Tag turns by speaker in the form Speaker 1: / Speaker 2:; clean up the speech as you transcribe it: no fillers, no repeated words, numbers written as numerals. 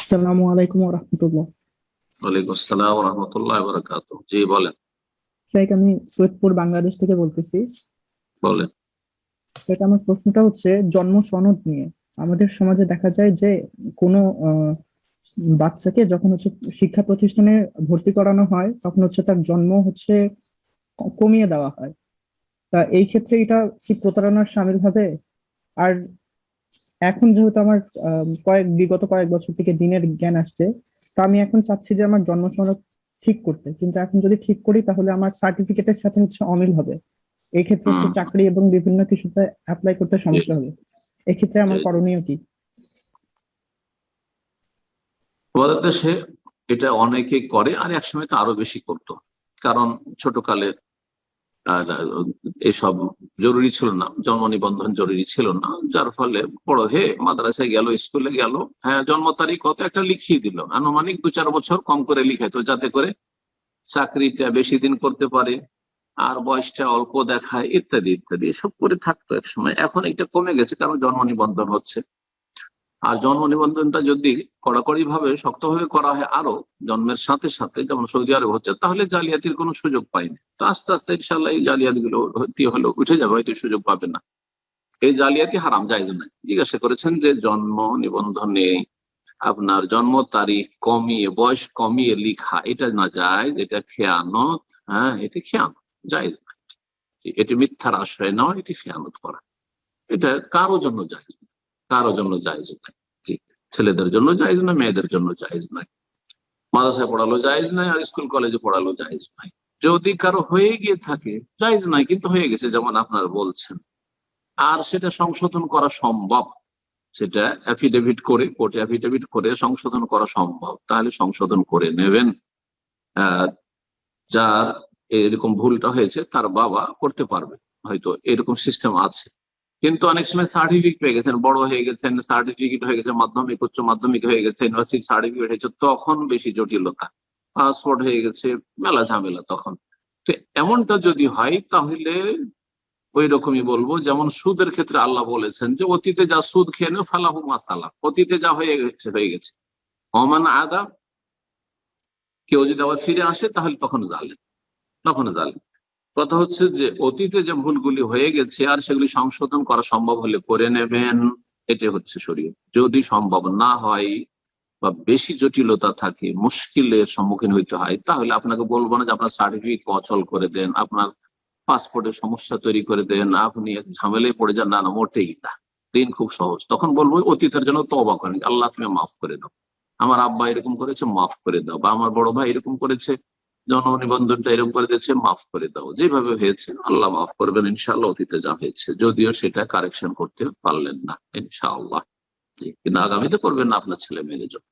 Speaker 1: আসসালামু আলাইকুম ওয়া রাহমাতুল্লাহ।
Speaker 2: ওয়ালাইকুম আসসালাম ওয়া রাহমাতুল্লাহি ওয়া বারাকাতুহু। জি বলেন।
Speaker 1: শেখ, আমি সৈয়দপুর বাংলাদেশ থেকে বলতেছি।
Speaker 2: বলেন।
Speaker 1: শেখ, আমার প্রশ্নটা হচ্ছে জন্ম সনদ নিয়ে। আমাদের সমাজে দেখা যায় যে কোনো বাচ্চাকে যখন হচ্ছে শিক্ষা প্রতিষ্ঠানে ভর্তি করানো হয় তখন হচ্ছে তার জন্ম হচ্ছে কমিয়ে দেওয়া হয়। তা এই ক্ষেত্রে এটা কি প্রতারণার শামিল হবে? আর এখন যেহেতু আমার বিগত কয়েক বছর থেকে দিনের জ্ঞান আসছে, তো আমি এখন চাচ্ছি যে আমার জন্ম সনদ ঠিক করতে, কিন্তু এখন যদি ঠিক করি তাহলে আমার সার্টিফিকেটের সাথে হচ্ছে অমিল হবে। এই ক্ষেত্রে হচ্ছে
Speaker 2: হুম।
Speaker 1: চাকরি এবং বিভিন্ন কিছুতে অ্যাপ্লাই করতে
Speaker 2: জি,
Speaker 1: সমস্যা হবে। এক্ষেত্রে
Speaker 2: জি,
Speaker 1: আমার
Speaker 2: জি।
Speaker 1: করণীয় কি?
Speaker 2: আমাদের দেশে এটা অনেকেই করে, আর একসময় তো আরো বেশি করতো। কারণ ছোটকালে আহ, এসব জরুরি ছিল না, জন্ম নিবন্ধন জরুরি ছিল না, যার ফলে বড় হয়ে মাদ্রাসায় গেল, স্কুলে গেল, হ্যাঁ জন্ম তারিখ কত একটা লিখিয়ে দিল, আনুমানিক 2-4 বছর কম করে লিখাইতো, যাতে করে চাকরিটা বেশি দিন করতে পারে, আর বয়সটা অল্প দেখায়, ইত্যাদি ইত্যাদি এসব করে থাকতো এক সময়। এখন এটা কমে গেছে, কারণ জন্ম নিবন্ধন হচ্ছে। আর জন্ম নিবন্ধনটা যদি কড়াকড়ি ভাবে শক্তভাবে করা হয়, আরো জন্মের সাথে সাথে, যেমন সৌদি আরব হচ্ছে, তাহলে জালিয়াতির কোনো সুযোগ পাইনি। তো আস্তে আস্তে ইনশাল্লাহ এই জালিয়াতি গুলো হলে উঠে যাবে, হয়তো সুযোগ পাবে না। এই জালিয়াতি হারাম, জায়েজ নাই। জিজ্ঞাসা করেছেন যে জন্ম নিবন্ধনে আপনার জন্ম তারিখ কমিয়ে, বয়স কমিয়ে লিখা, এটা না জায়েজ, এটা খেয়ানত। হ্যাঁ, এটি খেয়ানত, জায়েজ নাই। এটি মিথ্যার আশ্রয় নেওয়া, এটি খেয়ানত করা। এটা কারো জন্য জায়েজ নাই, কারো জন্য জায়েজ নাই। জি, ছেলেদের জন্য জায়েজ না, মেয়েদের জন্য জায়েজ নাই। মাদ্রাসায় পড়ালো জায়েজ নাই, আর স্কুল কলেজে পড়ালো জায়েজ নাই। যদি কারো হয়ে গিয়ে থাকে, জায়েজ নাই, কিন্তু হয়ে গেছে যেমন আপনারা বলছেন, আর সেটা সংশোধন করা সম্ভব, সেটা অ্যাফিডেভিট করে, কোর্টে অ্যাফিডেভিট করে সংশোধন করা সম্ভব, তাহলে সংশোধন করে নেবেন। আহ যার এরকম ভুলটা হয়েছে তার বাবা করতে পারবে, হয়তো এরকম সিস্টেম আছে। কিন্তু অনেক সময় সার্টিফিকেট পেয়ে গেছেন, বড় হয়ে গেছেন, সার্টিফিকেট হয়ে গেছে, মাধ্যমিক উচ্চ মাধ্যমিক হয়ে গেছে, ইউনিভার্সিটি সার্টিফিকেট হয়েছে, তখন বেশি জটিলতা। পাসপোর্ট হয়ে গেছে, মেলা ঝামেলা তখন। তো এমনটা যদি হয়, তাহলে ওই রকমই বলবো, যেমন সুদের ক্ষেত্রে আল্লাহ বলেছেন যে অতীতে যা সুদ খেয়ে নেও ফালাহু মাসালা, অতীতে যা হয়ে গেছে হয়ে গেছে। অমান আদা, কেউ যদি আবার ফিরে আসে তাহলে তখন জালেম, তখন জালেম। কথা হচ্ছে যে অতীতে যে ভুলগুলি হয়ে গেছে আর সেগুলি সংশোধন করা সম্ভব হলে করে নেবেন, এটা হচ্ছে শরীয়ত। যদি সম্ভব না হয় বা বেশি জটিলতা থাকে, মুশকিলের সম্মুখীন হইতে হয়, তাহলে আপনাকে বলবো না যে আপনার সার্টিফিকেট অচল করে দেন, আপনার পাসপোর্টের সমস্যা তৈরি করে দেন, আপনি এক ঝামেলায় পড়ে যান, না না, মোটেই না। দিন খুব সহজ। তখন বলবো অতীতের জন্য তওবা করেন, আল্লাহ তুমি মাফ করে দাও, আমার আব্বা এরকম করেছে মাফ করে দাও, বা আমার বড় ভাই এরকম করেছে, জন্ম নিবন্ধনটা এরকম করে দিয়েছে, মাফ করে দাও। যেভাবে হয়েছে আল্লাহ মাফ করবেন ইনশাআল্লাহ, অতীতে যা হয়েছে, যদিও সেটা কারেকশন করতে পারলেন না ইনশাআল্লাহ। জি, কিন্তু আগামীতে করবেন না আপনার ছেলে মেয়েদের জন্য।